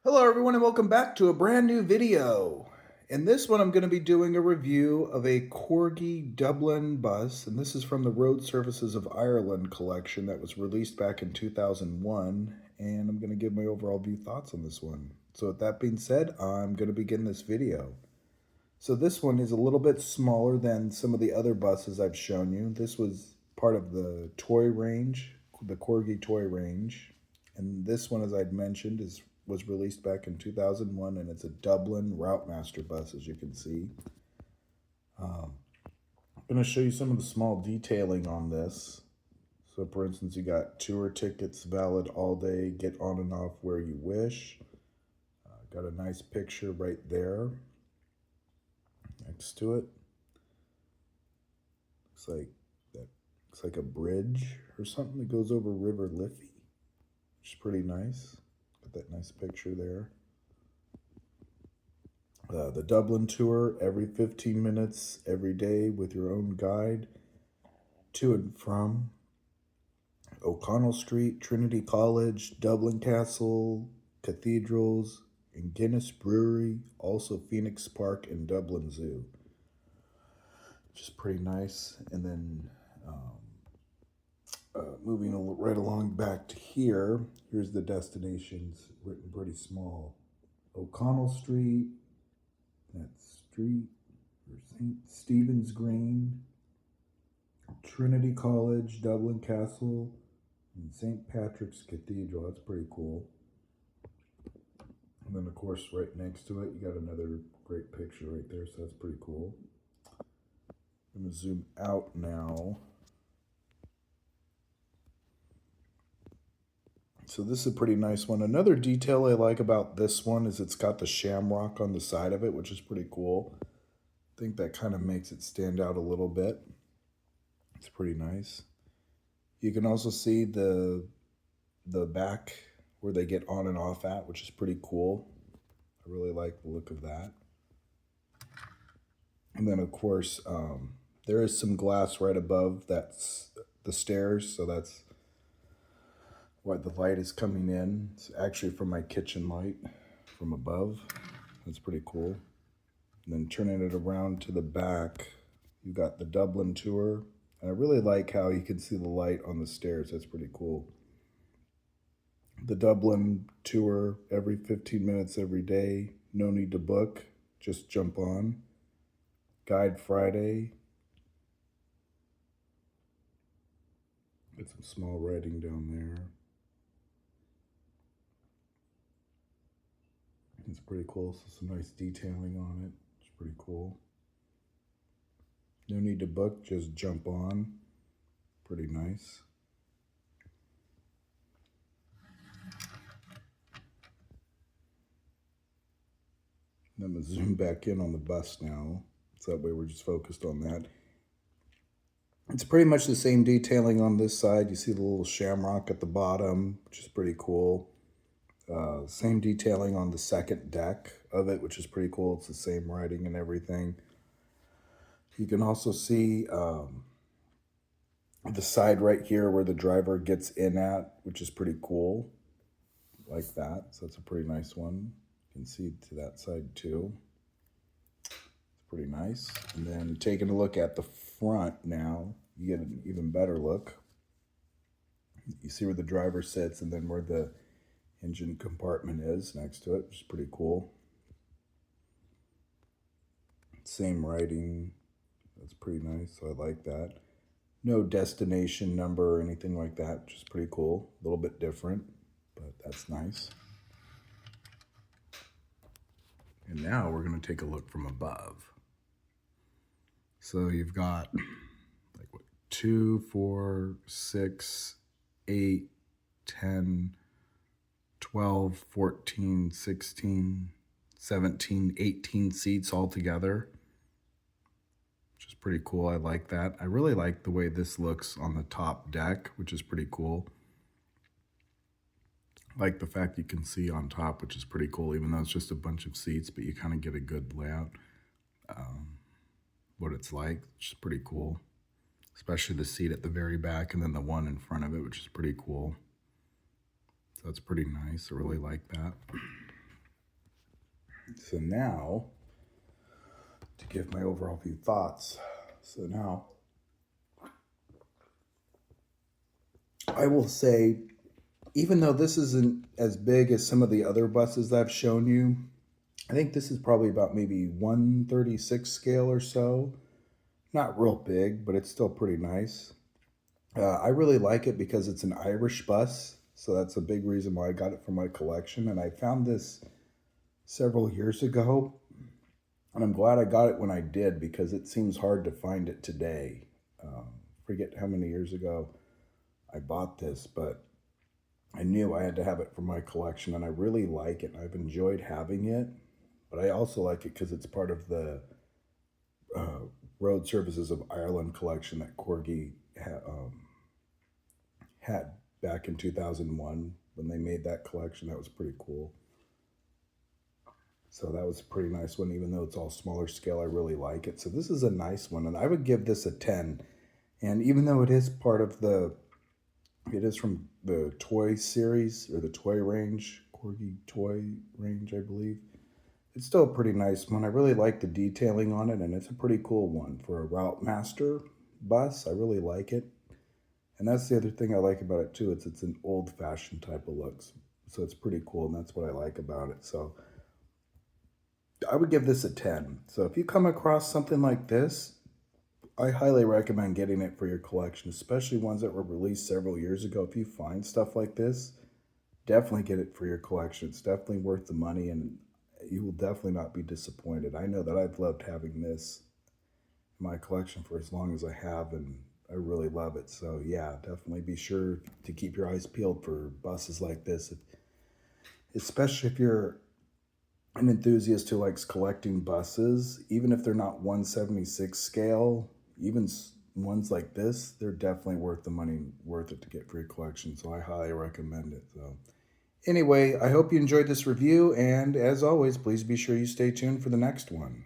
Hello everyone and welcome back to a brand new video. In this one I'm going to be doing a review of a Corgi Dublin bus, and this is from the Road Services of Ireland collection that was released back in 2001, and I'm going to give my overall view thoughts on this one. So with that being said, I'm going to begin this video. So this one is a little bit smaller than some of the other buses I've shown you. This was part of the toy range, the Corgi toy range. And this one, as I'd mentioned, was released back in 2001, and it's a Dublin routemaster bus, as you can see. I'm going to show you some of the small detailing on this. So, for instance, you got tour tickets valid all day, get on and off where you wish. Got a nice picture right there next to it. Looks like a bridge or something that goes over River Liffey, which is pretty nice. Got that nice picture there. The Dublin Tour, every 15 minutes, every day with your own guide to and from O'Connell Street, Trinity College, Dublin Castle, cathedrals, and Guinness Brewery, also Phoenix Park and Dublin Zoo. Which is pretty nice. And then moving right along back to here, here's the destinations written pretty small. O'Connell Street, that's street, or St. Stephen's Green, Trinity College, Dublin Castle, and St. Patrick's Cathedral. That's pretty cool. And then, of course, right next to it, you got another great picture right there, so that's pretty cool. I'm going to zoom out now. So this is a pretty nice one. Another detail I like about this one is it's got the shamrock on the side of it, which is pretty cool. I think that kind of makes it stand out a little bit. It's pretty nice. You can also see the back where they get on and off at, which is pretty cool. I really like the look of that. And then, of course, there is some glass right above that's the stairs, so that's why the light is coming in. It's actually from my kitchen light from above. That's pretty cool. And then turning it around to the back, you got the Dublin Tour. And I really like how you can see the light on the stairs. That's pretty cool. The Dublin Tour, every 15 minutes every day. No need to book, just jump on. Guide Friday. Got some small writing down there. It's pretty cool, so some nice detailing on it. It's pretty cool. No need to book, just jump on. Pretty nice. I'm going to zoom back in on the bus now, so that way we're just focused on that. It's pretty much the same detailing on this side. You see the little shamrock at the bottom, which is pretty cool. Same detailing on the second deck of it, which is pretty cool. It's the same writing and everything. You can also see the side right here where the driver gets in at, which is pretty cool, like that. So it's a pretty nice one. You can see to that side too. It's pretty nice. And then taking a look at the front now, you get an even better look. You see where the driver sits and then where the engine compartment is next to it, which is pretty cool. Same writing. That's pretty nice, so I like that. No destination number or anything like that, which is pretty cool. A little bit different, but that's nice. And now we're going to take a look from above. So you've got like what, 2, 4, 6, 8, 10, 12, 14, 16, 17, 18 seats all together, which is pretty cool. I like that. I really like the way this looks on the top deck, which is pretty cool. I like the fact you can see on top, which is pretty cool, even though it's just a bunch of seats, but you kind of get a good layout, what it's like, which is pretty cool. Especially the seat at the very back and then the one in front of it, which is pretty cool. So that's pretty nice. I really like that. So now, to give my overall few thoughts, so now I will say, even though this isn't as big as some of the other buses I've shown you, I think this is probably about maybe 136 scale or so. Not real big, but it's still pretty nice. I really like it because it's an Irish bus, so that's a big reason why I got it for my collection. And I found this several years ago, and I'm glad I got it when I did because it seems hard to find it today. Forget how many years ago I bought this, but I knew I had to have it for my collection, and I really like it. I've enjoyed having it, but I also like it because it's part of the uh, Road Services of Ireland collection that Corgi had back in 2001 when they made that collection. That was pretty cool. So that was a pretty nice one, even though it's all smaller scale. I really like it. So this is a nice one, and I would give this a 10. And even though it is part of it is from the toy series or the toy range, Corgi toy range, I believe. It's still a pretty nice one. I really like the detailing on it, and it's a pretty cool one for a routemaster bus. I really like it. And that's the other thing I like about it too. It's an old fashioned type of looks. So it's pretty cool, and that's what I like about it. So I would give this a 10. So if you come across something like this, I highly recommend getting it for your collection, especially ones that were released several years ago. If you find stuff like this, definitely get it for your collection. It's definitely worth the money, and you will definitely not be disappointed. I know that I've loved having this in my collection for as long as I have, and I really love it. So yeah, definitely be sure to keep your eyes peeled for buses like this, especially if you're an enthusiast who likes collecting buses. Even if they're not 176 scale, even ones like this, they're definitely worth the money, worth it to get for your collection. So I highly recommend it. So anyway, I hope you enjoyed this review, and as always, please be sure you stay tuned for the next one.